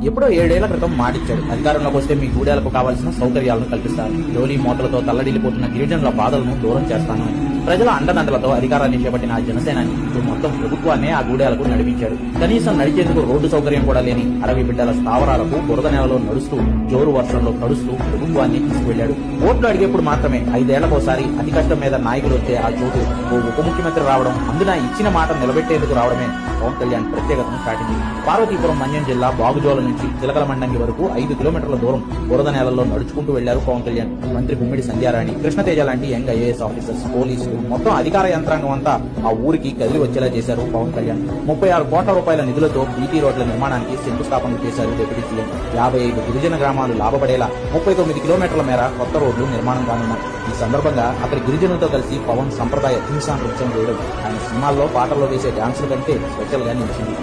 ఎప్పుడో 7 ఏళ్ల క్రితం మాటిచ్చాడు. అధికారంలోకి వస్తే మీ గూడెలకు కావాల్సిన సౌకర్యాలను కల్పిస్తారు, జోలీ మోతలతో తల్లడిల్లిపోతున్న గిరిజనుల బాధలను దూరం చేస్తాను. ప్రజల అండదండలతో అధికారాన్ని చేపట్టిన ఆ జనసేనాని ఇప్పుడు మొత్తం ప్రభుత్వాన్నే ఆ గూడెలకు నడిపించాడు. కనీసం నడిచేందుకు రోడ్డు సౌకర్యం కూడా లేని అడవి బిడ్డల స్థావరాలకు బురద నేలలో నడుస్తూ జోరు వర్షంలో కడుస్తూ ప్రభుత్వాన్ని తీసుకువెళ్లాడు. ఓట్లు అడిగేప్పుడు మాత్రమే 5 ఏళ్లకోసారి అతి కష్టం మీద నాయకులు వచ్చే ఆ చోటు ఓ ఉప ముఖ్యమంత్రి రావడం, అందున ఇచ్చిన మాట నిలబెట్టేందుకు రావడమే పవన్ కళ్యాణ్ ప్రత్యేకతను చాటింది. పార్వతీపురం మన్యం జిల్లా బాగుజోల నుంచి చిలకల మండంగి వరకు 5 కిలోమీటర్ల దూరం బురద నేలల్లో నడుచుకుంటూ వెళ్లారు పవన్ కళ్యాణ్. మంత్రి గుమ్మిడి సంధ్యారాణి, కృష్ణతేజ లాంటి యంగ్ ఐఏఎస్ ఆఫీసర్స్, పోలీసులు, మొత్తం అధికార యంత్రాంగం అంతా ఆ ఊరికి కదిలి వచ్చేలా చేశారు పవన్ కళ్యాణ్. 36 కోట్ల రూపాయల నిధులతో బీటీ రోడ్ల నిర్మాణానికి శంకుస్థాపన చేశారు డిప్యూటీ సీఎం. 55 గిరిజన గ్రామాలు లాభపడేలా 39 కిలోమీటర్ల మేర కొత్త రోడ్లు నిర్మాణం కానున్నాయి. ఈ సందర్భంగా అక్కడి గిరిజనులతో కలిసి పవన్ సంప్రదాయ హింసా నృత్యం చేయడం ఆయన సినిమాల్లో పాటల్లో వేసే డాన్సుల కంటే స్పెషల్ గా నిలిచింది.